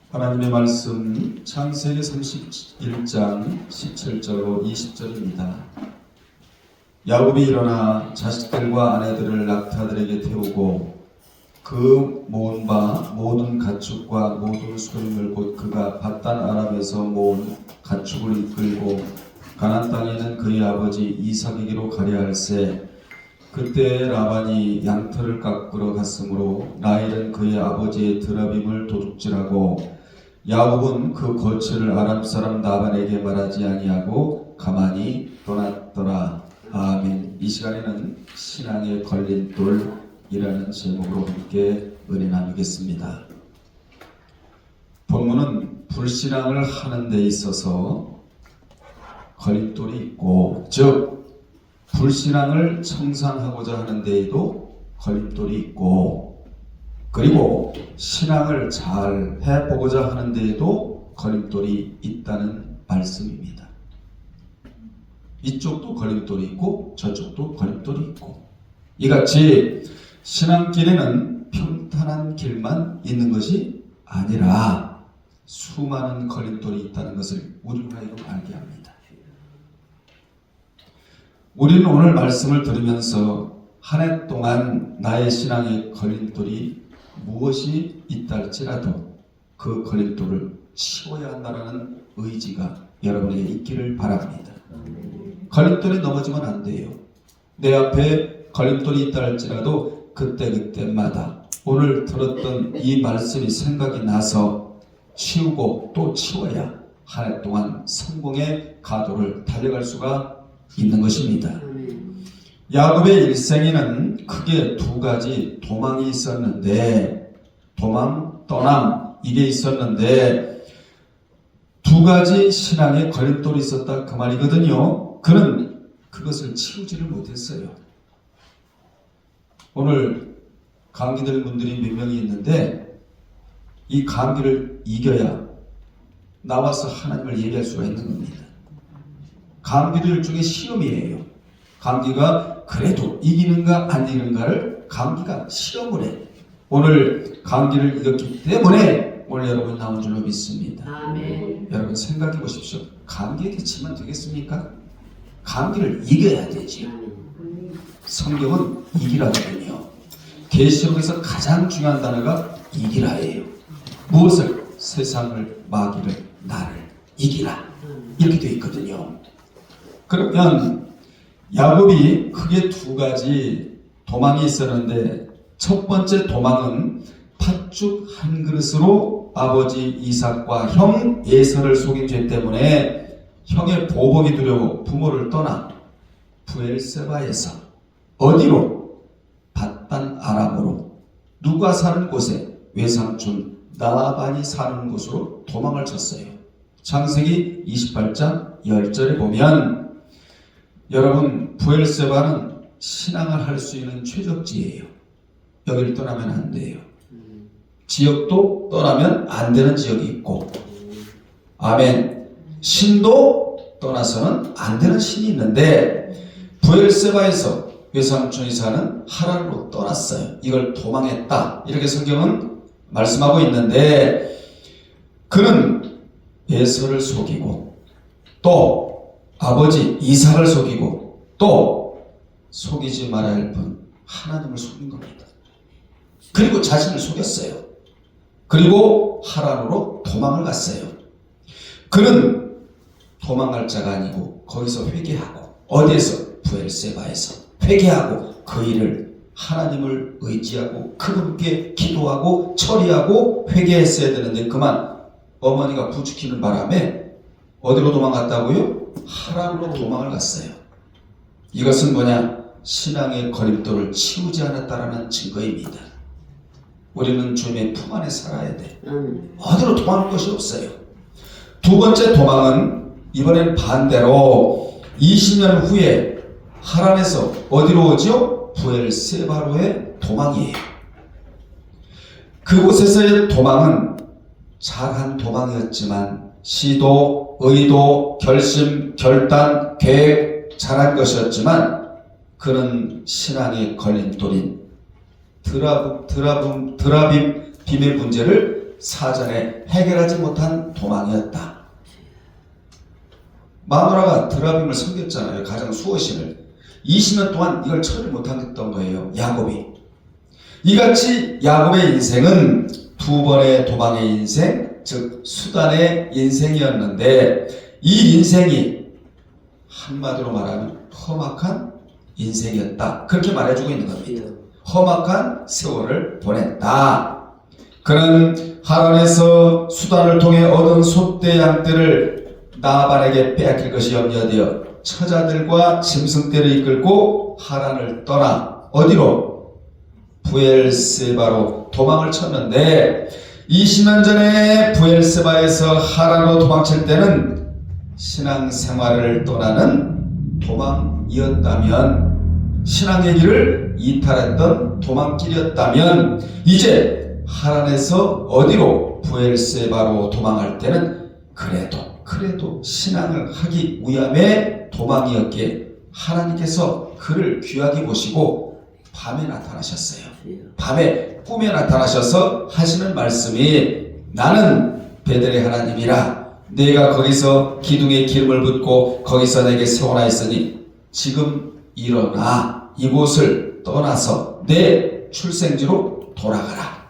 하나님의 말씀 창세기 31장 17절로 20절입니다. 야곱이 일어나 자식들과 아내들을 낙타들에게 태우고 그 모은 바 모든 가축과 모든 소anim을 곧 그가 밧단 아람에서 모은 가축을 이끌고 가나안 땅에 있는 그의 아버지 이삭에게로 가려 할세. 그때 라반이 양털을 깎으러 갔으므로 라헬은 그의 아버지의 드라빔을 도둑질하고 야곱은 그 거처를 아람 사람 나반에게 말하지 아니하고 가만히 떠났더라. 아멘. 이 시간에는 신앙의 걸림돌이라는 제목으로 함께 은혜 나누겠습니다. 본문은 불신앙을 하는 데 있어서 걸림돌이 있고, 즉 불신앙을 청산하고자 하는 데에도 걸림돌이 있고, 그리고 신앙을 잘 해보고자 하는 데에도 걸림돌이 있다는 말씀입니다. 이쪽도 걸림돌이 있고 저쪽도 걸림돌이 있고, 이같이 신앙길에는 평탄한 길만 있는 것이 아니라 수많은 걸림돌이 있다는 것을 우리로 하여금 알게 합니다. 우리는 오늘 말씀을 들으면서 한 해 동안 나의 신앙의 걸림돌이 무엇이 있다 할지라도 그 걸림돌을 치워야 한다는 의지가 여러분에게 있기를 바랍니다. 걸림돌에 넘어지면 안 돼요. 내 앞에 걸림돌이 있다 할지라도 그때마다 오늘 들었던 이 말씀이 생각이 나서 치우고 또 치워야 한 해 동안 성공의 가도를 달려갈 수가 있는 것입니다. 야곱의 일생에는 크게 두 가지 도망이 있었는데, 도망, 떠남, 이게 있었는데 두 가지 신앙의 걸림돌이 있었다 그 말이거든요. 그는 그것을 치우지를 못했어요. 오늘 감기 들 분들이 몇 명이 있는데 이 감기를 이겨야 나와서 하나님을 얘기할 수가 있는 겁니다. 감기도 일종의 시험이에요. 감기가 그래도 이기는가 안 이기는가를 감기가 시험을 해. 오늘 감기를 이겼기 때문에 오늘 여러분 나온 줄로 믿습니다. 아멘. 여러분 생각해 보십시오. 감기에 기치면 되겠습니까? 감기를 이겨야 되지요. 성경은 이기라거든요. 계시록에서 가장 중요한 단어가 이기라예요. 무엇을? 세상을, 마귀를, 나를 이기라, 이렇게 되어 있거든요. 그러면 야곱이 크게 두 가지 도망이 있었는데, 첫 번째 도망은 팥죽 한 그릇으로 아버지 이삭과 형 에서를 속인 죄 때문에 형의 보복이 두려워 부모를 떠나 브엘세바에서 어디로? 밧단 아람으로 누가 사는 곳에? 외삼촌 나반이 사는 곳으로 도망을 쳤어요. 창세기 28장 10절에 보면, 여러분 브엘세바는 신앙을 할 수 있는 최적지예요. 여기를 떠나면 안 돼요. 지역도 떠나면 안 되는 지역이 있고, 아멘. 신도 떠나서는 안 되는 신이 있는데, 브엘세바에서 외삼촌이 사는 하란으로 떠났어요. 이걸 도망했다, 이렇게 성경은 말씀하고 있는데, 그는 에서를 속이고 또 아버지 이삭을 속이고 또 속이지 말아야 할 분 하나님을 속인 겁니다. 그리고 자신을 속였어요. 그리고 하란으로 도망을 갔어요. 그는 도망갈 자가 아니고 거기서 회개하고, 어디에서? 브엘세바에서 회개하고 그 일을 하나님을 의지하고 그분께 기도하고 처리하고 회개했어야 되는데, 그만 어머니가 부추기는 바람에 어디로 도망갔다고요? 하란으로 도망을 갔어요. 이것은 뭐냐? 신앙의 걸림돌을 치우지 않았다라는 증거입니다. 우리는 주님의 품 안에 살아야 돼. 어디로 도망할 것이 없어요. 두 번째 도망은 이번엔 반대로 20년 후에 하란에서 어디로 오죠? 브엘세바로의 도망이에요. 그곳에서의 도망은 잘한 도망이었지만 시도, 의도, 결심, 결단, 계획 잘한 것이었지만, 그는 신앙의 걸림돌인 드라빔의 문제를 사전에 해결하지 못한 도망이었다. 마누라가 드라빔을 섬겼잖아요. 가장 수호신을. 20년 동안 이걸 처리 못했던 거예요. 야곱이. 이같이 야곱의 인생은 두 번의 도망의 인생, 즉 수단의 인생이었는데 이 인생이 한마디로 말하면 험악한 인생이었다. 그렇게 말해주고 있는 겁니다. 험악한 세월을 보냈다. 그는 하란에서 수단을 통해 얻은 소떼 양떼를 나발에게 빼앗길 것이 염려되어 처자들과 짐승떼를 이끌고 하란을 떠나 어디로? 부엘세바로 도망을 쳤는데 20년 전에 부엘세바에서 하란으로 도망칠 때는 신앙생활을 떠나는 도망이었다면, 신앙의 길을 이탈했던 도망길이었다면 이제 하란에서 어디로? 부엘세바로 도망할 때는 그래도 신앙을 하기 위함의 도망이었기에 하나님께서 그를 귀하게 보시고 밤에 나타나셨어요. 밤에 꿈에 나타나셔서 하시는 말씀이 나는 베델의 하나님이라 내가 거기서 기둥에 기름을 붓고 거기서 내게 세워놔있으니 지금 일어나 이곳을 떠나서 내 출생지로 돌아가라.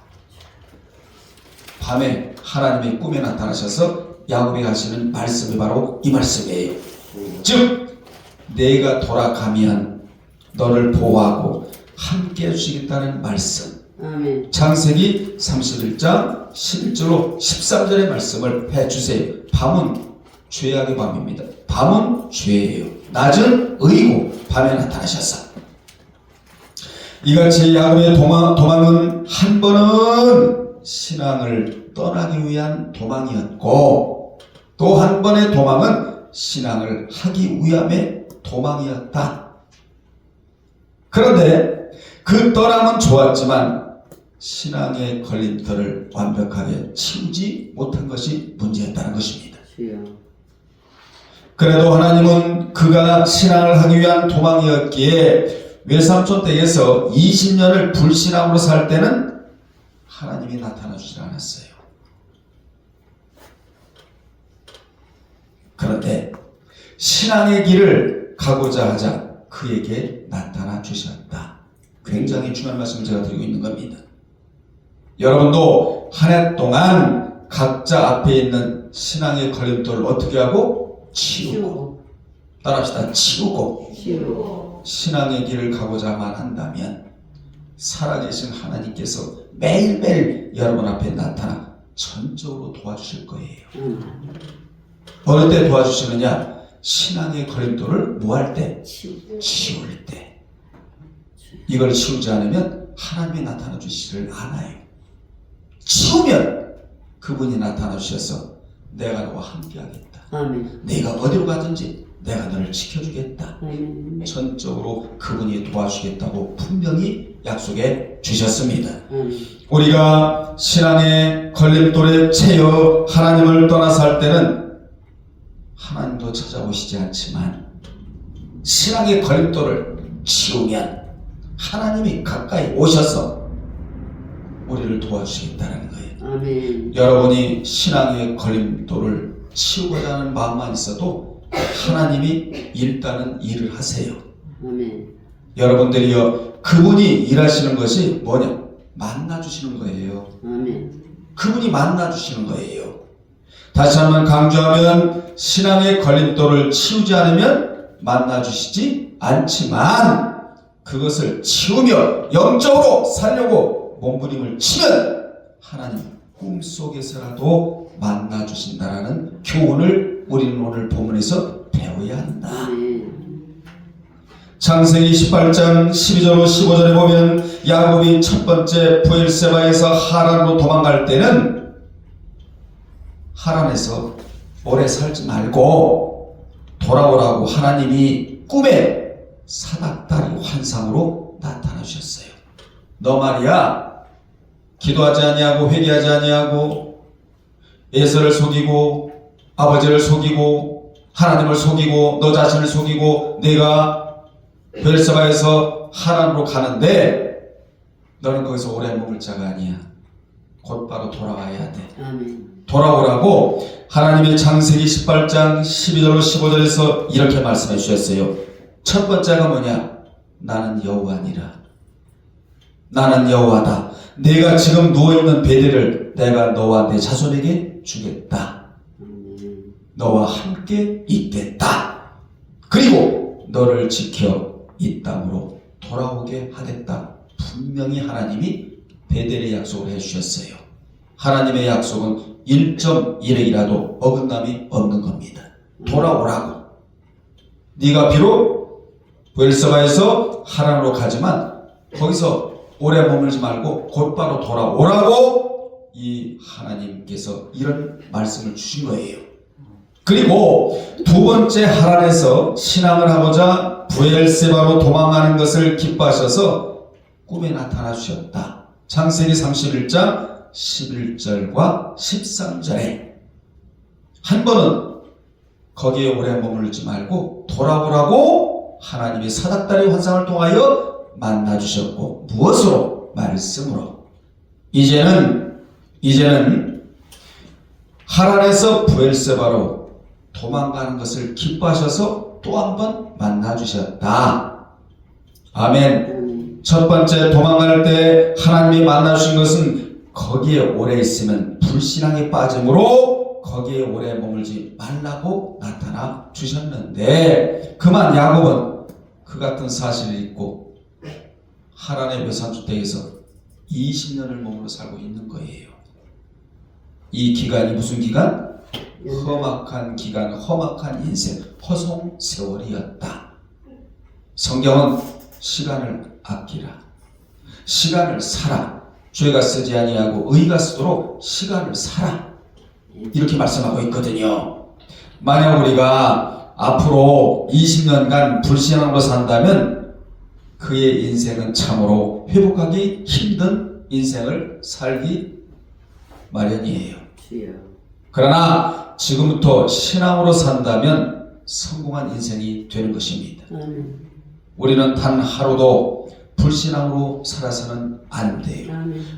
밤에 하나님이 꿈에 나타나셔서 야곱이 하시는 말씀이 바로 이 말씀이에요. 즉 내가 돌아가면 너를 보호하고 함께 해주시겠다는 말씀. 아멘. 창세기 31장 11절로 13절의 말씀을 해주세요. 밤은 죄악의 밤입니다. 밤은 죄예요. 낮은 의고 밤에 나타나셔서 이같이 야곱의 도망은 한 번은 신앙을 떠나기 위한 도망이었고 또 한 번의 도망은 신앙을 하기 위함의 도망이었다. 그런데 그 떠남은 좋았지만 신앙의 걸림돌을 완벽하게 치우지 못한 것이 문제였다는 것입니다. 그래도 하나님은 그가 신앙을 하기 위한 도망이었기에 외삼촌 댁에서 20년을 불신앙으로 살 때는 하나님이 나타나 주지 않았어요. 그런데 신앙의 길을 가고자 하자 그에게 나타나 주셨다. 굉장히 중요한 말씀을 제가 드리고 있는 겁니다. 여러분도 한 해 동안 각자 앞에 있는 신앙의 걸림돌을 어떻게 하고? 치우고. 따라합시다. 치우고. 신앙의 길을 가고자만 한다면 살아계신 하나님께서 매일매일 여러분 앞에 나타나 전적으로 도와주실 거예요. 어느 때 도와주시느냐? 신앙의 걸림돌을 뭐 할 때? 치울 때. 이걸 치우지 않으면 하나님이 나타나 주시지를 않아요. 치우면 그분이 나타나 주셔서 내가 너와 함께 하겠다. 아멘. 네가 어디로 가든지 내가 너를 지켜주겠다. 아멘. 전적으로 그분이 도와주겠다고 분명히 약속해 주셨습니다. 아멘. 우리가 신앙의 걸림돌에 채여 하나님을 떠나서 할 때는 하나님도 찾아오시지 않지만 신앙의 걸림돌을 치우면 하나님이 가까이 오셔서 우리를 도와주시겠다는 거예요. 아멘. 여러분이 신앙의 걸림돌을 치우고자 하는 마음만 있어도 하나님이 일단은 일을 하세요. 아멘. 여러분들이요, 그분이 일하시는 것이 뭐냐? 만나주시는 거예요. 아멘. 그분이 만나주시는 거예요. 다시 한번 강조하면 신앙의 걸림돌을 치우지 않으면 만나주시지 않지만 그것을 치우며 영적으로 살려고 몸부림을 치면 하나님 꿈속에서라도 만나주신다라는 교훈을 우리는 오늘 본문에서 배워야 한다. 창세기 18장 12절 15절에 보면 야곱이 첫 번째 부엘세바에서 하란으로 도망갈 때는 하란에서 오래 살지 말고 돌아오라고 하나님이 꿈에 사닥다리 환상으로 나타나 주셨어요. 너 말이야 기도하지 아니하고 회개하지 아니하고 에서를 속이고 아버지를 속이고 하나님을 속이고 너 자신을 속이고 네가 부엘세바에서 하란으로 가는데 너는 거기서 오래 머물 자가 아니야. 곧바로 돌아와야 돼. 아멘. 돌아오라고 하나님의 창세기 18장 12절로 15절에서 이렇게 말씀해 주셨어요. 첫 번째가 뭐냐? 나는 여호와니라. 나는 여호와다. 내가 지금 누워있는 베드를 내가 너와 내 자손에게 주겠다. 너와 함께 있겠다. 그리고 너를 지켜 이 땅으로 돌아오게 하겠다. 분명히 하나님이 베델의 약속을 해주셨어요. 하나님의 약속은 1.1회이라도 어긋남이 없는 겁니다. 돌아오라고. 네가 비록 부엘세바에서 하란으로 가지만 거기서 오래 머물지 말고 곧바로 돌아오라고 이 하나님께서 이런 말씀을 주신 거예요. 그리고 두 번째 하란에서 신앙을 하고자 부엘세바로 도망가는 것을 기뻐하셔서 꿈에 나타나 주셨다. 창세기 31장 11절과 13절에 한 번은 거기에 오래 머물지 말고 돌아오라고 하나님이 사닥다리 환상을 통하여 만나 주셨고, 무엇으로? 말씀으로. 이제는 하란에서 부엘세바로 도망가는 것을 기뻐하셔서 또 한 번 만나 주셨다. 아멘. 첫 번째 도망갈 때 하나님이 만나 주신 것은 거기에 오래 있으면 불신앙에 빠짐으로 거기에 오래 머물지 말라고 나타나 주셨는데, 그만 야곱은 그 같은 사실을 잊고 하란의 묘산주택에서 20년을 머물러 살고 있는 거예요. 이 기간이 무슨 기간? 험악한 기간, 험악한 인생, 허송 세월이었다. 성경은 시간을 아끼라, 시간을 살아, 죄가 쓰지 아니하고 의가 쓰도록 시간을 살아, 이렇게 말씀하고 있거든요. 만약 우리가 앞으로 20년간 불신앙으로 산다면 그의 인생은 참으로 회복하기 힘든 인생을 살기 마련이에요. 그러나 지금부터 신앙으로 산다면 성공한 인생이 되는 것입니다. 우리는 단 하루도 불신앙으로 살아서는 안 돼요.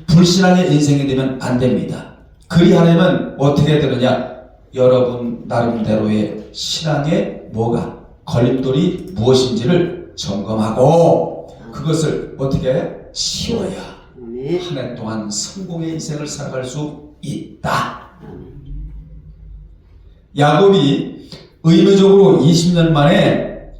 불신앙의 인생이 되면 안 됩니다. 그리하려면 어떻게 되느냐? 여러분 나름대로의 신앙의 뭐가 걸림돌이 무엇인지를 점검하고 그것을 어떻게 해? 치워야 한 해 동안 성공의 인생을 살아갈 수 있다. 야곱이 의무적으로 20년 만에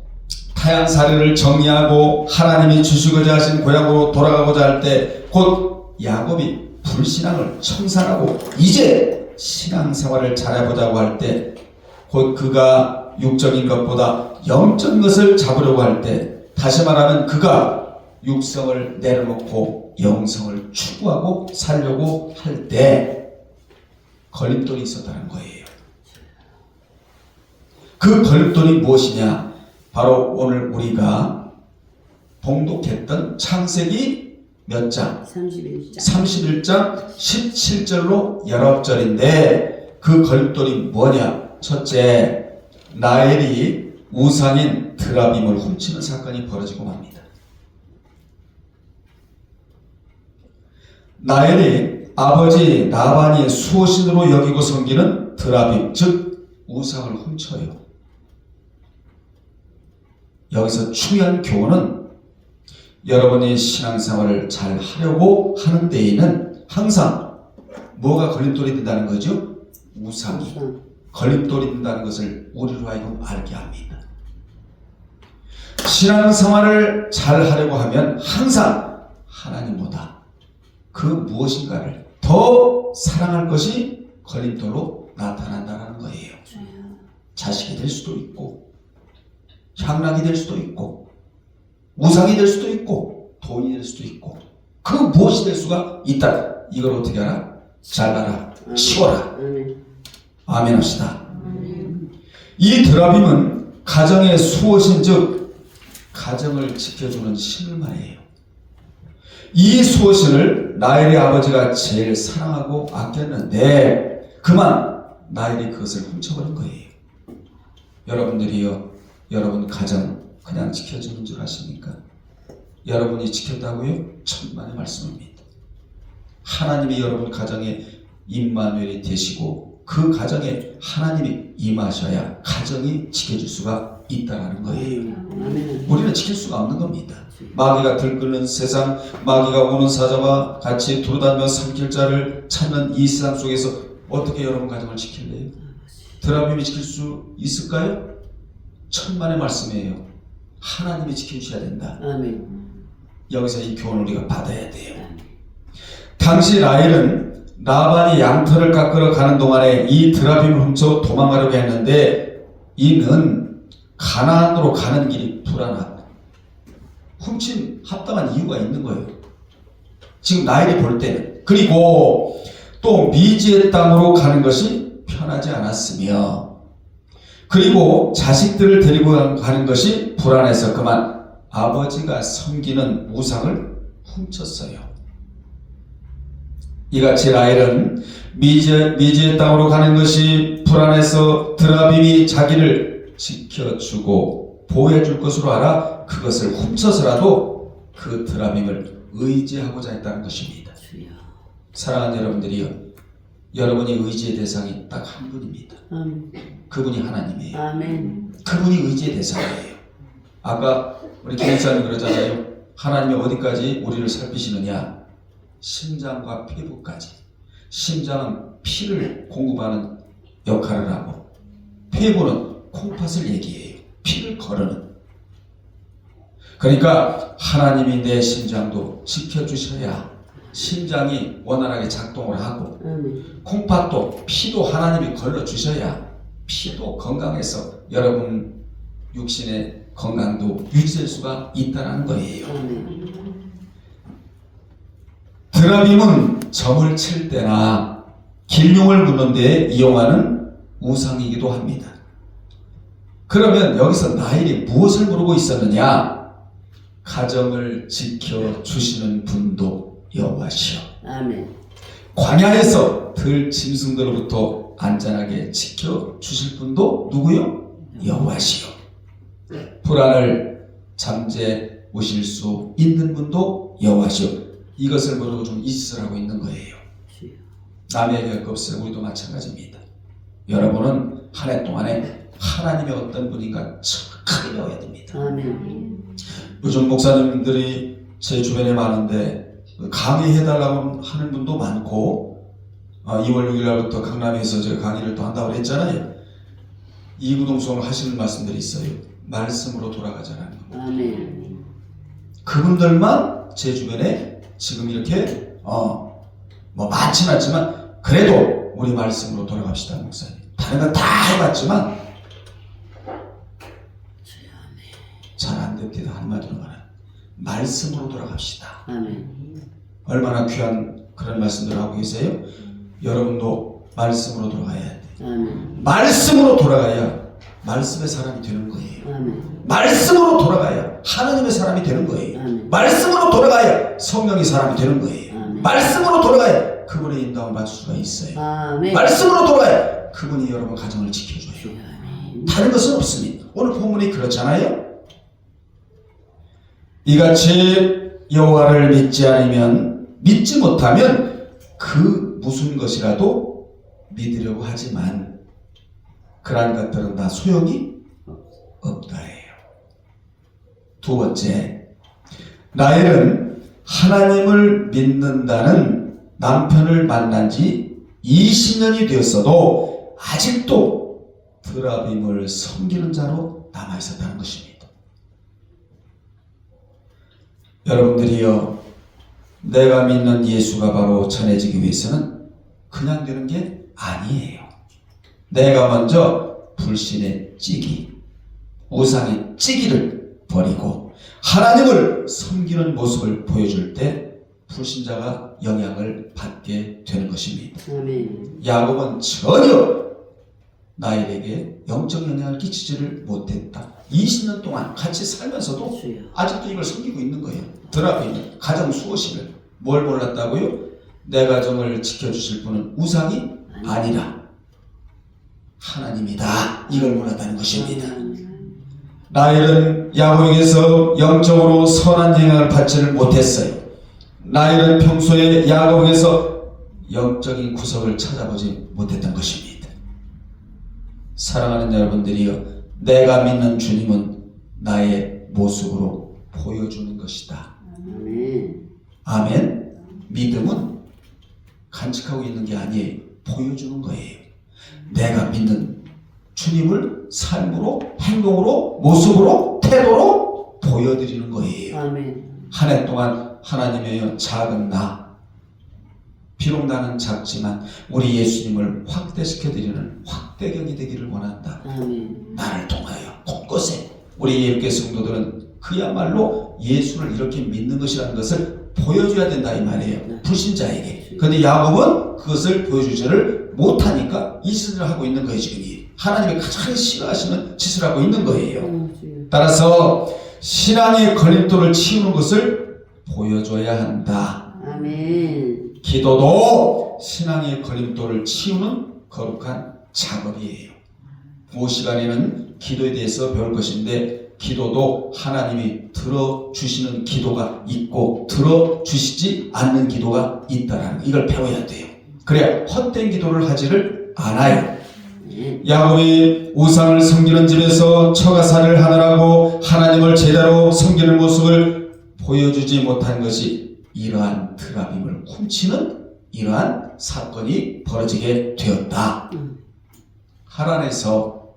타향사리를 정리하고 하나님이 주시고자 하신 고향으로 돌아가고자 할 때 곧 야곱이 불신앙을 청산하고 이제 신앙생활을 잘해보자고 할 때 곧 그가 육적인 것보다 영적인 것을 잡으려고 할 때, 다시 말하면 그가 육성을 내려놓고 영성을 추구하고 살려고 할 때 걸림돌이 있었다는 거예요. 그 걸림돌이 무엇이냐? 바로 오늘 우리가 봉독했던 창세기 몇 장? 31장 17절로 19절인데 그 걸림돌이 뭐냐? 첫째, 라헬이 우상인 드라빔을 훔치는 사건이 벌어지고 맙니다. 라헬이 아버지 라반이 수호신으로 여기고 섬기는 드라빔, 즉 우상을 훔쳐요. 여기서 중요한 교훈은 여러분이 신앙생활을 잘 하려고 하는 데에는 항상 뭐가 걸림돌이 된다는 거죠? 우상이 걸림돌이 된다는 것을 우리로 하여금 알게 합니다. 신앙생활을 잘 하려고 하면 항상 하나님보다 그 무엇인가를 더 사랑할 것이 걸림돌로 나타난다는 거예요. 자식이 될 수도 있고 향락이 될 수도 있고 우상이 될 수도 있고 돈이 될 수도 있고 그 무엇이 될 수가 있다. 이걸 어떻게 알아? 잘 알아. 치워라. 아멘 합시다. 이 드라빔은 가정의 수호신, 즉 가정을 지켜주는 신을 말해요. 이 수호신을 라헬의 아버지가 제일 사랑하고 아꼈는데 그만 라헬이 그것을 훔쳐버린 거예요. 여러분들이요, 여러분 가정 그냥 지켜주는 줄 아십니까? 여러분이 지켰다고요? 천만의 말씀입니다. 하나님이 여러분 가정에 임마누엘이 되시고 그 가정에 하나님이 임하셔야 가정이 지켜질 수가 있다는 거예요. 우리는 지킬 수가 없는 겁니다. 마귀가 들끓는 세상, 마귀가 오는 사자와 같이 두루다니며 삼킬 자를 찾는 이 세상 속에서 어떻게 여러분 가정을 지킬래요? 드라빔이 지킬 수 있을까요? 천만의 말씀이에요. 하나님이 지켜주셔야 된다. 아멘. 여기서 이 교훈을 우리가 받아야 돼요. 당시 라헬은 라반이 양털을 깎으러 가는 동안에 이 드라빔을 훔쳐 도망가려고 했는데 이는 가나안으로 가는 길이 불안하다. 훔친 합당한 이유가 있는 거예요. 지금 라헬이 볼 때는. 그리고 또 미지의 땅으로 가는 것이 편하지 않았으며 그리고 자식들을 데리고 가는 것이 불안해서 그만 아버지가 섬기는 우상을 훔쳤어요. 이같이 라헬은 미지의 땅으로 가는 것이 불안해서 드라빔이 자기를 지켜주고 보호해줄 것으로 알아 그것을 훔쳐서라도 그 드라빔을 의지하고자 했다는 것입니다. 사랑하는 여러분들이요, 여러분이 의지의 대상이 딱 한 분입니다. 그분이 하나님이에요. 아멘. 그분이 의지의 대상이에요. 아까 우리 김사님 그러잖아요. 하나님이 어디까지 우리를 살피시느냐? 심장과 폐부까지. 심장은 피를 공급하는 역할을 하고 폐부는 콩팥을 얘기해요. 피를 거르는. 그러니까 하나님이 내 심장도 지켜주셔야 심장이 원활하게 작동을 하고 콩팥도 피도 하나님이 걸러주셔야 피도 건강해서 여러분 육신의 건강도 유지될 수가 있다는 거예요. 드라빔은 점을 칠 때나 길흉을 묻는 데 이용하는 우상이기도 합니다. 그러면 여기서 라헬이 무엇을 물고 있었느냐? 가정을 지켜주시는 분도 여호와시오. 아멘. 광야에서 들 짐승들로부터 안전하게 지켜주실 분도 누구요? 여호와시오. 불안을 잠재 오실 수 있는 분도 여호와시오. 이것을 모르고 좀 잊으라고 하고 있는 거예요. 남에게 할 것 없어요. 우리도 마찬가지입니다. 여러분은 한 해 동안에 하나님의 어떤 분인가 정확하게 배워야 됩니다. 아멘. 요즘 목사님들이 제 주변에 많은데 강의해달라고 하는 분도 많고 2월 6일 날부터 강남에서 제가 강의를 또 한다고 했잖아요. 이구동성을 하시는 말씀들이 있어요. 말씀으로 돌아가자라는 겁니다. 아멘. 그분들만 제 주변에 지금 이렇게 뭐 많지는 않지만 그래도 우리 말씀으로 돌아갑시다 목사님. 다른 건 다 해봤지만 잘 안 됩니다. 한마디로 말하면 말씀으로 돌아갑시다. 아멘. 얼마나 귀한 그런 말씀들을 하고 계세요? 여러분도 말씀으로 돌아가야 돼. 아멘. 말씀으로 돌아가야 말씀의 사람이 되는 거예요. 아멘. 말씀으로 돌아가야 하나님의 사람이 되는 거예요. 아멘. 말씀으로 돌아가야 성령의 사람이 되는 거예요. 아멘. 말씀으로 돌아가야 그분의 인도함을 받을 수가 있어요. 아멘. 말씀으로 돌아가야 그분이 여러분 가정을 지켜줘요. 아멘. 다른 것은 없습니다. 오늘 본문이 그렇잖아요. 이같이 여호와를 믿지 못하면 그 무슨 것이라도 믿으려고 하지만 그러한 것들은 다 소용이 없다예요. 두 번째, 라헬은 하나님을 믿는다는 남편을 만난 지 20년이 되었어도 아직도 드라빔을 섬기는 자로 남아있었다는 것입니다. 여러분들이요, 내가 믿는 예수가 바로 전해지기 위해서는 그냥 되는 게 아니에요. 내가 먼저 불신의 찌기, 우상의 찌기를 버리고 하나님을 섬기는 모습을 보여줄 때 불신자가 영향을 받게 되는 것입니다. 아멘. 야곱은 전혀 라헬에게 영적 영향을 끼치지를 못했다. 20년 동안 같이 살면서도 아직도 이걸 섬기고 있는 거예요. 드라빔, 가정 수호신을. 뭘 몰랐다고요? 내 가정을 지켜주실 분은 우상이 아니라 하나님이다. 이걸 몰랐다는 것입니다. 라헬은 야곱에게서 영적으로 선한 영향을 받지를 못했어요. 라헬은 평소에 야곱에게서 영적인 구석을 찾아보지 못했던 것입니다. 사랑하는 여러분들이여, 내가 믿는 주님은 나의 모습으로 보여주는 것이다. 아멘. 아멘. 믿음은 간직하고 있는 게 아니에요. 보여주는 거예요. 내가 믿는 주님을 삶으로, 행동으로, 모습으로, 태도로 보여드리는 거예요. 아멘. 한 해 동안 하나님의 작은 나, 비록 나는 작지만 우리 예수님을 확대시켜드리는 확대경이 되기를 원한다. 아멘. 나를 통하여 곳곳에 우리 예수께 성도들은 그야말로 예수를 이렇게 믿는 것이라는 것을 보여줘야 된다 이 말이에요. 불신자에게. 그런데 야곱은 그것을 보여주지를 못하니까 이 짓을 하고 있는 거예요. 지금 하나님이 가장 싫어하시는 짓을 하고 있는 거예요. 따라서 신앙의 걸림돌을 치우는 것을 보여줘야 한다. 아멘. 기도도 신앙의 걸림돌을 치우는 거룩한 작업이에요. 그 시간에는 기도에 대해서 배울 것인데, 기도도 하나님이 들어주시는 기도가 있고 들어주시지 않는 기도가 있다라는 이걸 배워야 돼요. 그래야 헛된 기도를 하지를 않아요. 야곱이 우상을 섬기는 집에서 처가살이를 하느라고 하나님을 제대로 섬기는 모습을 보여주지 못한 것이 이러한 드라빔을 훔치는 이러한 사건이 벌어지게 되었다. 하란에서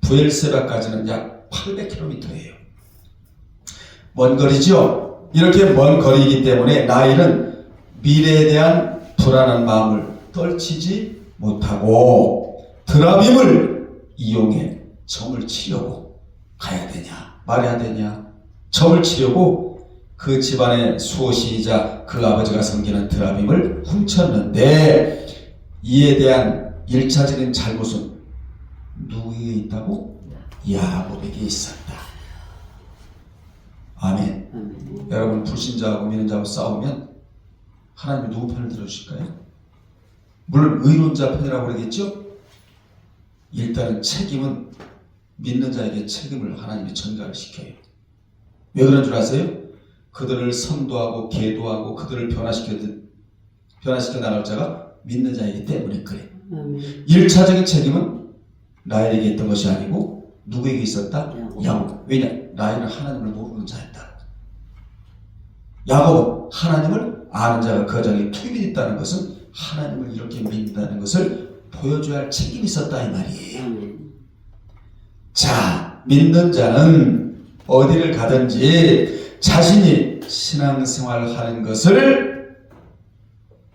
부엘세바까지는 약 800km예요. 먼 거리죠. 이렇게 먼 거리이기 때문에 라헬은 미래에 대한 불안한 마음을 떨치지 못하고 드라빔을 이용해 점을 치려고 가야 되냐 말해야 되냐. 점을 치려고 그 집안의 수호신이자 그 아버지가 섬기는 드라빔을 훔쳤는데, 이에 대한 1차적인 잘못은 누구에게 있다고? 야곱에게 있었다. 아멘. 아멘. 여러분, 불신자하고 믿는 자하고 싸우면 하나님이 누구 편을 들어주실까요? 물론 의론자 편이라고 그러겠죠? 일단은 책임은 믿는 자에게 책임을 하나님이 전가를 시켜요. 왜 그런 줄 아세요? 그들을 선도하고 계도하고 그들을 변화시켜 나갈 자가 믿는 자이기 때문에 그래. 아멘. 1차적인 책임은 라헬에게 있던 것이 아니고 누구에게 있었다? 야곱. 야곱. 왜냐? 라헬은 하나님을 모르는 자였다. 야곱은 하나님을 아는 자가 그 자리에 투입이 있다는 것은 하나님을 이렇게 믿는다는 것을 보여줘야 할 책임이 있었다 이 말이에요. 아멘. 자, 믿는 자는 어디를 가든지 자신이 신앙생활을 하는 것을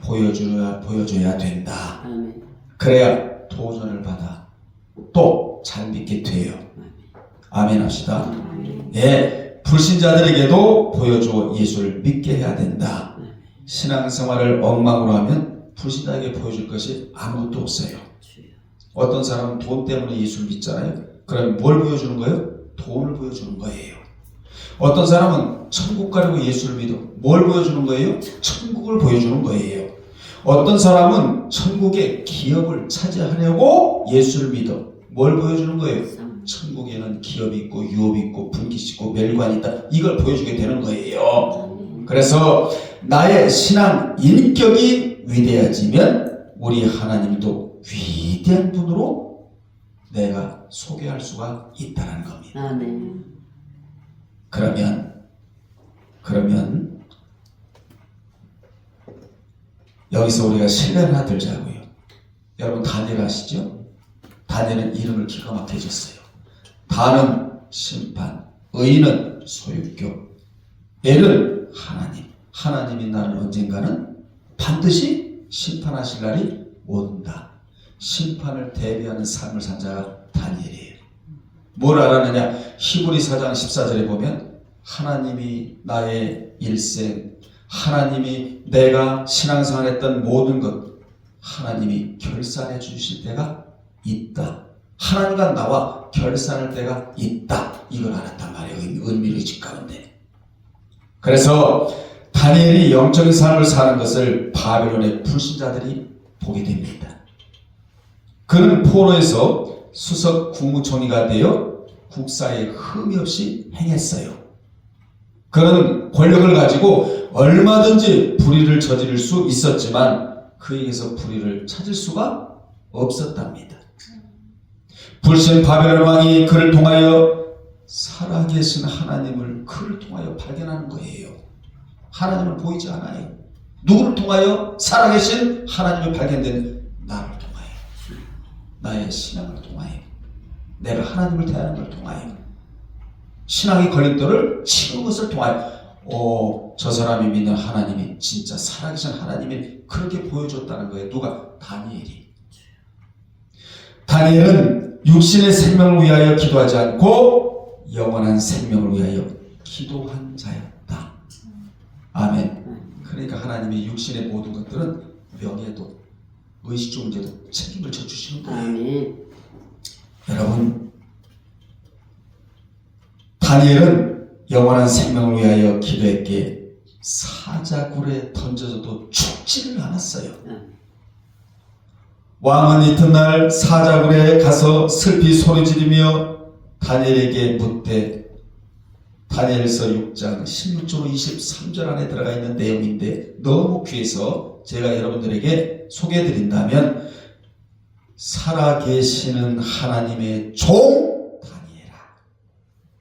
보여줘야 된다. 아멘. 그래야 도전을 받아 또 잘 믿게 돼요. 아멘 합시다. 아멘. 예, 불신자들에게도 보여줘 예수를 믿게 해야 된다. 신앙생활을 엉망으로 하면 불신자에게 보여줄 것이 아무것도 없어요. 어떤 사람은 돈 때문에 예수를 믿잖아요. 그럼 뭘 보여주는 거예요? 돈을 보여주는 거예요. 어떤 사람은 천국 가려고 예수를 믿어. 뭘 보여주는 거예요? 천국을 보여주는 거예요. 어떤 사람은 천국의 기업을 차지하려고 예수를 믿어. 뭘 보여주는 거예요? 천국에는 기업이 있고 유업이 있고 분깃이 있고 멸관이 있다. 이걸 보여주게 되는 거예요. 그래서 나의 신앙 인격이 위대해지면 우리 하나님도 위대한 분으로 내가 소개할 수가 있다는 겁니다. 아멘. 그러면 여기서 우리가 신뢰를 하나 들자고요. 여러분 다니엘 아시죠? 다니엘은 이름을 기가 막히게 줬어요. 다는 심판, 의는 소유격, 엘은 하나님. 하나님이 나를 언젠가는 반드시 심판하실 날이 온다. 심판을 대비하는 삶을 산 자가 다니엘이에요. 뭘 알았느냐? 히브리 4장 14절에 보면 하나님이 나의 일생, 하나님이 내가 신앙생활했던 모든 것 하나님이 결산해 주실 때가 있다. 하나님과 나와 결산할 때가 있다. 이걸 알았단 말이에요. 은밀의 집 가운데. 그래서 다니엘이 영적인 삶을 사는 것을 바벨론의 불신자들이 보게 됩니다. 그는 포로에서 수석 국무총리가 되어 국사에 흠이 없이 행했어요. 그런 권력을 가지고 얼마든지 불의를 저지를 수 있었지만 그에게서 불의를 찾을 수가 없었답니다. 불신 바벨론 왕이 그를 통하여 살아계신 하나님을 그를 통하여 발견하는 거예요. 하나님은 보이지 않아요. 누구를 통하여? 살아계신 하나님이 발견된 나를 통하여, 나의 신앙을 통하여, 내가 하나님을 대하는 걸 통하여, 신앙의 걸림돌을 치는 것을 통하여, 저 사람이 믿는 하나님이 진짜 살아계신 하나님이 그렇게 보여줬다는 거예요. 누가? 다니엘이. 다니엘은 육신의 생명을 위하여 기도하지 않고 영원한 생명을 위하여 기도한 자였다. 아멘. 그러니까 하나님이 육신의 모든 것들은 명예도 의식주문제도 책임을 져주시는 거예요. 아멘. 여러분, 다니엘은 영원한 생명을 위하여 기도했기에 사자굴에 던져져도 죽지를 않았어요. 왕은 이튿날 사자굴에 가서 슬피 소리지르며 다니엘에게 묻되, 다니엘서 6장 16절 23절 안에 들어가 있는 내용인데 너무 귀해서 제가 여러분들에게 소개해드린다면, 살아계시는 하나님의 종 다니엘아,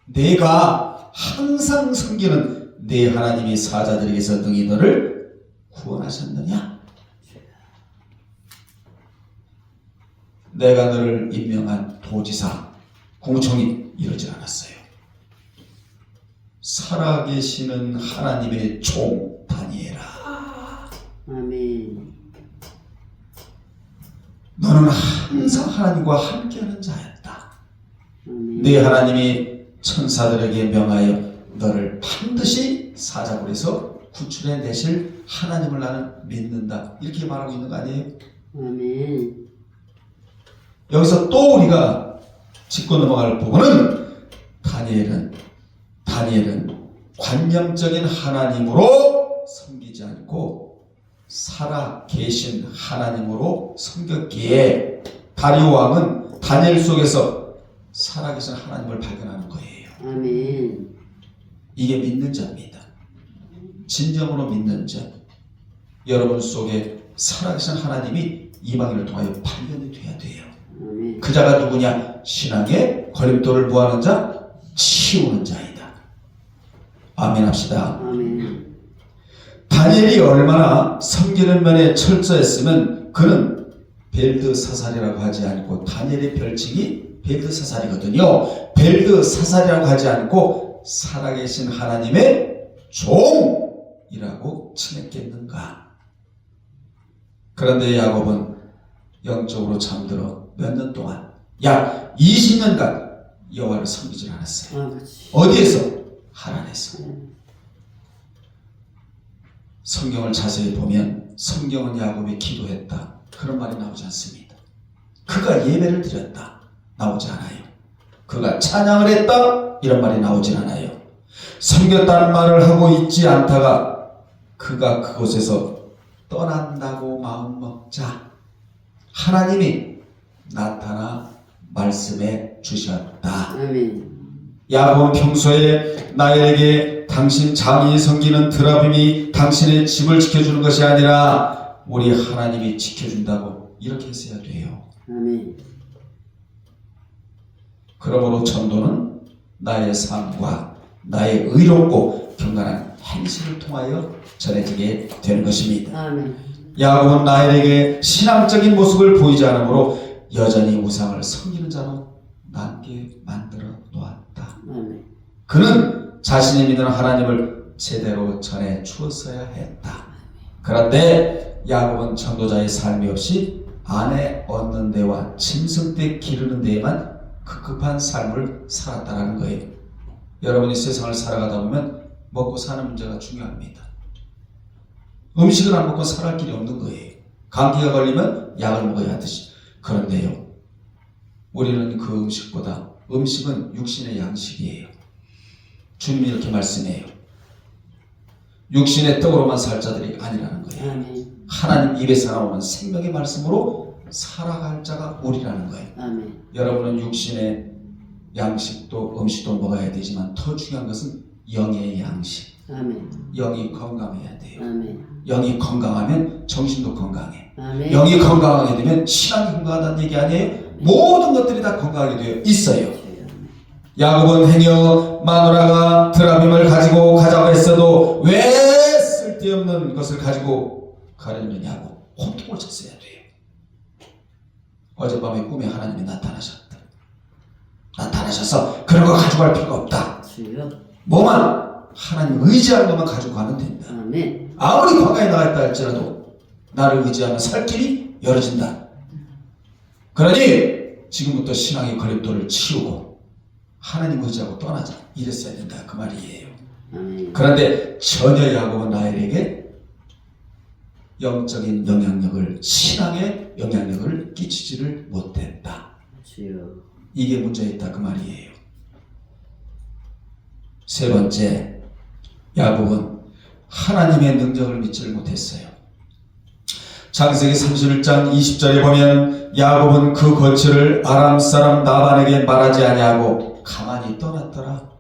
내가 항상 섬기는 내 하나님이 사자들에게서 능히 너를 구원하셨느냐? 내가 너를 임명한 도지사, 공청이 이러지 않았어요. 살아계시는 하나님의 종 다니엘아, 아멘. 너는 항상 하나님과 함께하는 자였다. 아멘. 네 하나님이 천사들에게 명하여 너를 반드시 사자굴에서 구출해 내실 하나님을 나는 믿는다. 이렇게 말하고 있는 거 아니에요? 아멘. 여기서 또 우리가 짚고 넘어갈 부분은 다니엘은 관념적인 하나님으로 섬기지 않고 살아 계신 하나님으로 섬겼기에 다리오 왕은 다니엘 속에서 살아계신 하나님을 발견하는 거예요. 아멘. 이게 믿는 자입니다. 진정으로 믿는 자. 여러분 속에 살아계신 하나님이 이방인을 통하여 발견이 돼야 돼요. 아멘. 그 자가 누구냐? 신앙의 걸림돌을 뭐하는 자? 치우는 자이다. 아멘 합시다. 아멘. 다니엘이 얼마나 섬기는 면에 철저했으면 그는 벨드사살이라고 하지 않고, 다니엘의 별칭이 벨드사살이거든요. 벨드사살이라고 하지 않고 살아계신 하나님의 종이라고 칭했겠는가? 그런데 야곱은 영적으로 잠들어 몇 년 동안, 약 20년간 여호와를 섬기지 않았어요. 아버지. 어디에서? 하란에서. 성경을 자세히 보면 성경은 야곱이 기도했다, 그런 말이 나오지 않습니다. 그가 예배를 드렸다, 나오지 않아요. 그가 찬양을 했다, 이런 말이 나오지 않아요. 섬겼다는 말을 하고 있지 않다가 그가 그곳에서 떠난다고 마음먹자 하나님이 나타나 말씀해 주셨다. 아멘. 야곱은 평소에 나에게 당신 장인이 섬기는 드라빔이 당신의 집을 지켜주는 것이 아니라 우리 하나님이 지켜준다고 이렇게 했어야 돼요. 아멘. 그러므로 전도는 나의 삶과 나의 의롭고 경건한 행실을 통하여 전해지게 되는 것입니다. 아멘. 야곱은 나엘에게 신앙적인 모습을 보이지 않으므로 여전히 우상을 섬기는 자로 남게 만들어 놓았다. 아멘. 그는 자신이 믿는 하나님을 제대로 전해 주었어야 했다. 그런데 야곱은 전도자의 삶이 없이 아내 얻는 데와 짐승 떼 기르는 데에만 급급한 삶을 살았다는 거예요. 여러분이 세상을 살아가다 보면 먹고 사는 문제가 중요합니다. 음식을 안 먹고 살아갈 길이 없는 거예요. 감기가 걸리면 약을 먹어야 하듯이. 그런데요, 우리는 그 음식보다, 음식은 육신의 양식이에요. 주님이 이렇게 말씀해요. 육신의 떡으로만 살 자들이 아니라는 거예요. 아멘. 하나님 입에서 나오는 생명의 말씀으로 살아갈 자가 우리라는 거예요. 아멘. 여러분은 육신의 양식도 음식도 먹어야 되지만 더 중요한 것은 영의 양식. 아멘. 영이 건강해야 돼요. 아멘. 영이 건강하면 정신도 건강해. 아멘. 영이 건강하게 되면 신앙이 건강하다는 얘기 아니에요? 모든 것들이 다 건강하게 되어 있어요. 야곱은 행여 마누라가 드라빔을 가지고 가자고 했어도 왜 쓸데없는 것을 가지고 가려느냐고 혼통을 쳤어야 돼요. 어젯밤에 꿈에 하나님이 나타나셔서 그런 거 가지고 갈 필요가 없다. 주여. 뭐만 하나님 의지하는 것만 가지고 가면 된다. 아멘. 아무리 관광에 나갔다 할지라도 나를 의지하면 살 길이 열어진다. 그러니 지금부터 신앙의 걸림돌을 치우고 하나님 의지하고 떠나자. 이랬어야 된다. 그 말이에요. 아멘. 그런데 전혀 야곱은 라헬에게 영적인 영향력을, 신앙의 영향력을 끼치지를 못했다. 주여. 이게 문제가 있다. 그 말이에요. 세 번째, 야곱은 하나님의 능력을 믿지를 못했어요. 창세기 31장 20절에 보면 야곱은 그 거처를 아람 사람 나반에게 말하지 아니하고 가만히 떠났더라.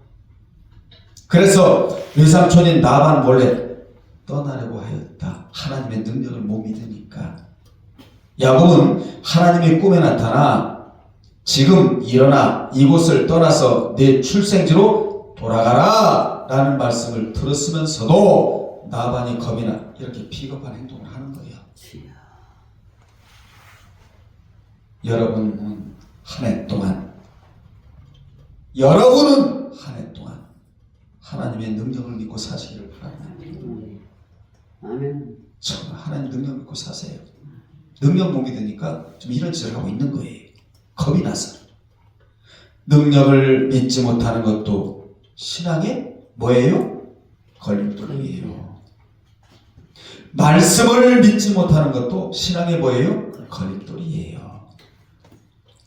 그래서 외삼촌인 나반 몰래 떠나려고 하였다. 하나님의 능력을 못 믿으니까. 야곱은 하나님의 꿈에 나타나 지금 일어나 이곳을 떠나서 내 출생지로 돌아가라 라는 말씀을 들었으면서도 나반이 겁이 나 이렇게 비겁한 행동을 하는 거예요. 주여. 여러분은 한 해 동안 하나님의 능력을 믿고 사시기를 바랍니다. 아멘. 정말 하나님 능력 믿고 사세요. 능력 못 믿으니까 좀 이런 짓을 하고 있는 거예요. 겁이 나서. 능력을 믿지 못하는 것도 신앙의 뭐예요? 걸림돌이에요. 말씀을 믿지 못하는 것도 신앙의 뭐예요? 걸림돌이에요.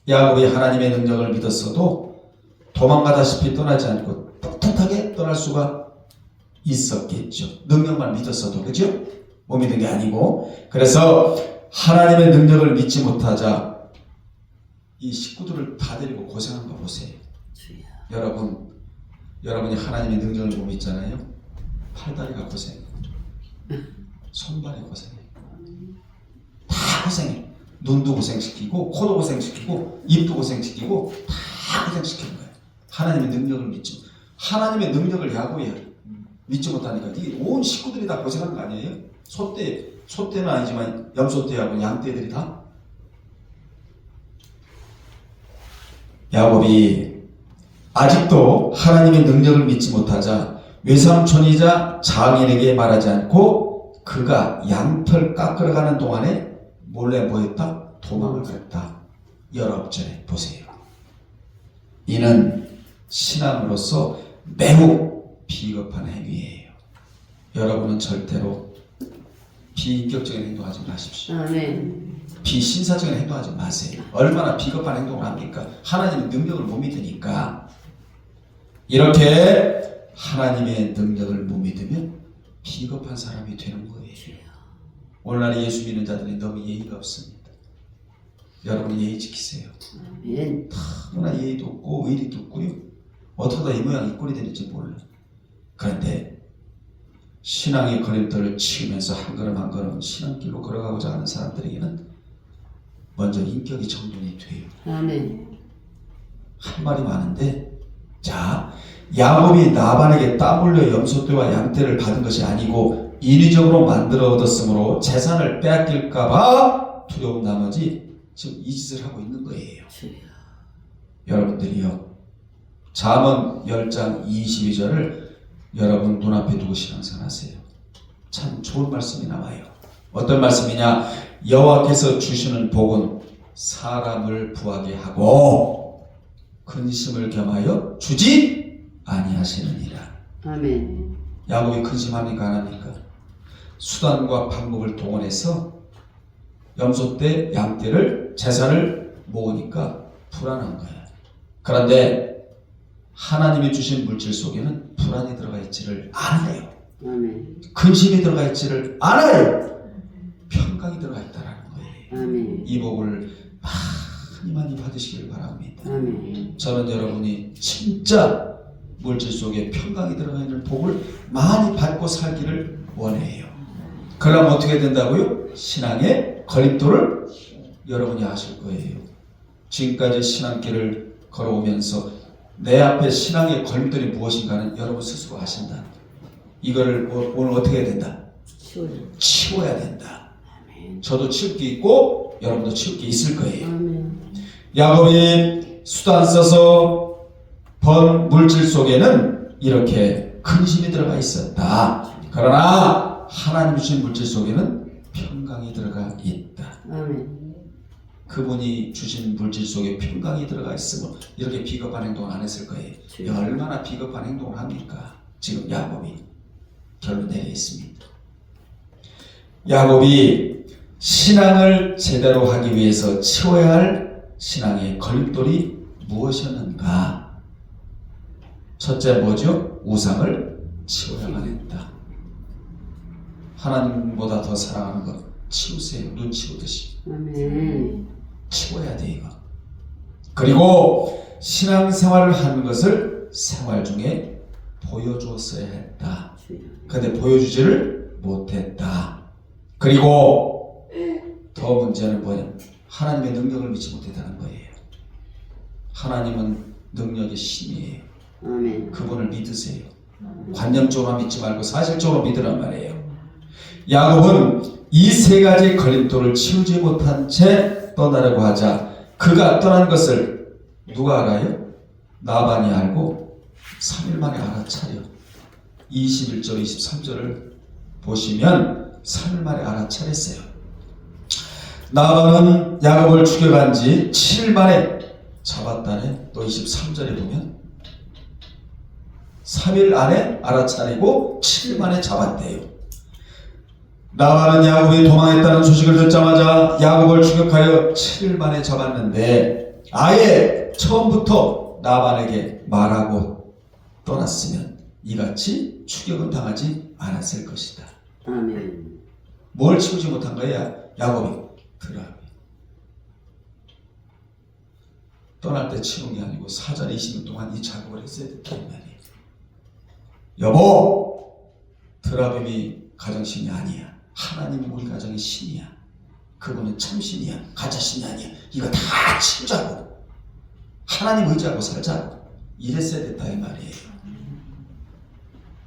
야곱이 하나님의 능력을 믿었어도 도망가다시피 떠나지 않고 떳떳하게 떠날 수가 있었겠죠. 능력만 믿었어도, 그죠? 못 믿은 게 아니고. 그래서 하나님의 능력을 믿지 못하자 이 식구들을 다 데리고 고생한 거 보세요. 주여. 여러분이 하나님의 능력을 못 믿잖아요. 팔다리가 고생해. 손발이 고생해. 다 고생해. 눈도 고생시키고 코도 고생시키고 입도 고생시키고 다 고생시키는 거예요. 하나님의 능력을 믿지 못. 하나님의 능력을 야곱이 믿지 못하니까 이 온 식구들이 다 고생하는 거 아니에요? 소떼는 아니지만 염소떼하고 양떼들이 다. 야곱이 아직도 하나님의 능력을 믿지 못하자 외삼촌이자 장인에게 말하지 않고 그가 양털 깎으러 가는 동안에 몰래 뭐했다? 도망을 갔다. 19절에 보세요. 이는 신앙으로서 매우 비겁한 행위예요. 여러분은 절대로 비인격적인 행동하지 마십시오. 아멘. 비신사적인 행동하지 마세요. 얼마나 비겁한 행동을 합니까? 하나님의 능력을 못 믿으니까. 이렇게 하나님의 능력을 못 믿으면 비겁한 사람이 되는 거예요. 오늘날 예수 믿는 자들이 너무 예의가 없습니다. 여러분 예의 지키세요. 아멘. 너무나 예의도 없고 의리도 없고요. 어쩌다 이 모양 이 꼴이 되는지 몰라. 그런데 신앙의 걸림돌을 치우면서 한 걸음 한 걸음 신앙길로 걸어가고자 하는 사람들에게는 먼저 인격이 정돈이 돼요. 아멘. 할 말이 많은데, 자, 야곱이 나반에게 땀 흘려 염소떼와 양떼를 받은 것이 아니고 인위적으로 만들어 얻었으므로 재산을 빼앗길까봐 두려움 나머지 지금 이 짓을 하고 있는 거예요. 주여. 여러분들이요, 잠언 10장 22절을 여러분 눈앞에 두고 신앙생활하세요. 참 좋은 말씀이 나와요. 어떤 말씀이냐? 여호와께서 주시는 복은 사람을 부하게 하고 근심을 겸하여 주지 아니하시느니라. 아멘. 야곱이 근심합니까? 안 합니까? 수단과 방법을 동원해서 염소떼, 양떼를 재산을 모으니까 불안한 거야. 그런데 하나님이 주신 물질 속에는 불안이 들어가 있지를 않아요. 아멘. 근심이 들어가 있지를 않아요. 평강이 들어가 있다라는 거예요. 아멘. 이 복을 많이 받으시기를 바랍니다. 아멘. 저는 여러분이 진짜 물질 속에 평강이 들어가 있는 복을 많이 받고 살기를 원해요. 그럼 어떻게 된다고요? 신앙의 걸림돌을 여러분이 아실 거예요. 지금까지 신앙길을 걸어오면서 내 앞에 신앙의 걸림돌이 무엇인가는 여러분 스스로 아신다. 이거를 오늘 어떻게 해야 된다? 치워야 된다. 저도 치울 게 있고 여러분도 치울 게 있을 거예요. 야곱이 수단 써서 번 물질 속에는 이렇게 근심이 들어가 있었다. 그러나 하나님 주신 물질 속에는 평강이 들어가 있다. 그분이 주신 물질 속에 평강이 들어가 있으면 이렇게 비겁한 행동을 안 했을 거예요. 얼마나 비겁한 행동을 합니까? 지금 야곱이 결론 내리겠습니다. 야곱이 신앙을 제대로 하기 위해서 치워야 할 신앙의 걸림돌이 무엇이었는가? 첫째 뭐죠? 우상을 치워야만 했다. 하나님보다 더 사랑하는 것 치우세요. 눈 치우듯이. 치워야 돼 이거. 그리고 신앙생활을 하는 것을 생활 중에 보여주었어야 했다. 근데 보여주지를 못했다. 그리고 더 문제는 뭐냐? 하나님의 능력을 믿지 못했다는 거예요. 하나님은 능력의 신이에요. 그분을 믿으세요. 관념적으로 믿지 말고 사실적으로 믿으란 말이에요. 야곱은 이 세 가지 걸림돌을 치우지 못한 채 떠나려고 하자 그가 떠난 것을 누가 알아요? 나반이 알고 3일 만에 알아차려. 21절 23절을 보시면 3일 만에 알아차렸어요. 나반은 야곱을 죽여간 지 7일 만에 잡았다네. 또 23절에 보면 3일 안에 알아차리고 7일 만에 잡았대요. 나반은 야곱이 도망했다는 소식을 듣자마자 야곱을 추격하여 7일 만에 잡았는데 아예 처음부터 나반에게 말하고 떠났으면 이같이 추격은 당하지 않았을 것이다. 뭘 치우지 못한 거야? 야곱이 드라미. 떠날 때 치운 게 아니고 사전에 20년 동안 이 작업을 했어야 됐단 말이에요. 여보, 드라빔이 가정신이 아니야. 하나님은 우리 가정의 신이야. 그분은 참신이야. 가짜신이 아니야. 이거 다 치우자고. 하나님 의지하고 살자고. 이랬어야 됐다 이 말이에요.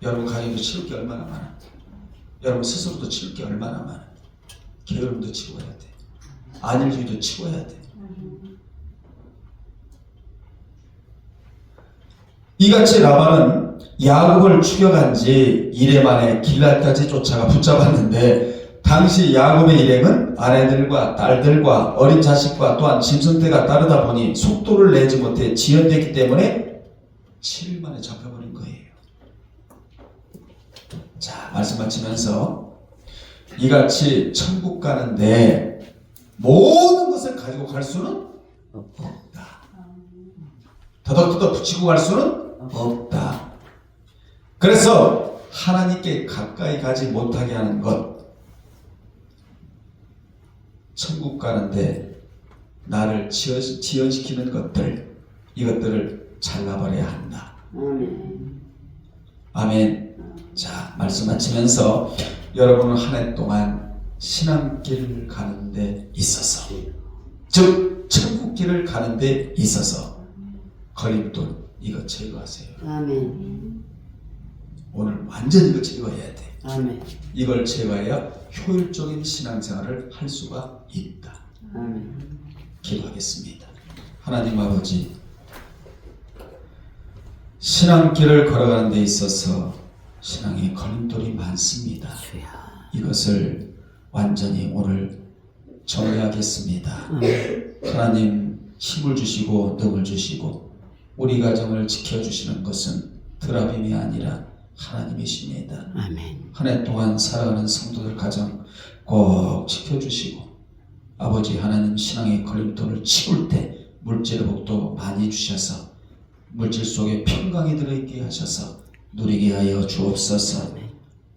여러분 가정도 치울 게 얼마나 많아. 여러분 스스로도 치울 게 얼마나 많아. 게으름도 치워야 돼. 안일주의도 치워야 돼. 이같이 라반은 야곱을 추격한 지 이래 만에 길랄까지 쫓아가 붙잡았는데 당시 야곱의 일행은 아내들과 딸들과 어린 자식과 또한 짐승떼가 따르다 보니 속도를 내지 못해 지연됐기 때문에 7일 만에 잡혀버린 거예요. 자, 말씀 마치면서 이같이 천국 가는데 모든 것을 가지고 갈 수는 없다. 더덕더덕 붙이고 갈 수는 없다. 그래서 하나님께 가까이 가지 못하게 하는 것, 천국 가는데 나를 지연시키는 것들, 이것들을 잘라버려야 한다. 아멘. 자, 말씀 마치면서 여러분은 한 해 동안 신앙길을 가는 데 있어서, 즉 천국길을 가는 데 있어서 걸림돌 이거 제거하세요. 아멘. 오늘 완전히 이거 제거해야 돼. 아멘. 이걸 제거해야 효율적인 신앙생활을 할 수가 있다. 아멘. 기도하겠습니다. 하나님 아버지, 신앙길을 걸어가는 데 있어서 신앙의 걸림돌이 많습니다. 이것을 완전히 오늘 정리하겠습니다. 하나님 힘을 주시고 능을 주시고 우리 가정을 지켜주시는 것은 드라빔이 아니라 하나님이십니다. 아멘. 한 해 동안 살아가는 성도들 가정 꼭 지켜주시고 아버지 하나님 신앙의 걸림돌을 치울 때 물질의 복도 많이 주셔서 물질 속에 평강이 들어있게 하셔서 누리게 하여 주옵소서.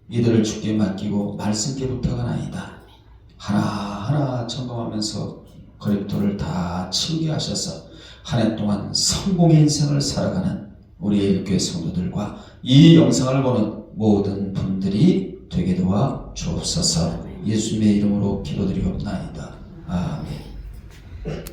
이들을 주께 맡기고 말씀께 부탁하나이다. 하나하나 점검하면서 걸림돌을 다 치우게 하셔서 한 해 동안 성공의 인생을 살아가는 우리 교회 성도들과 이 영상을 보는 모든 분들이 되게 도와 주옵소서. 예수님의 이름으로 기도드리옵나이다. 아멘.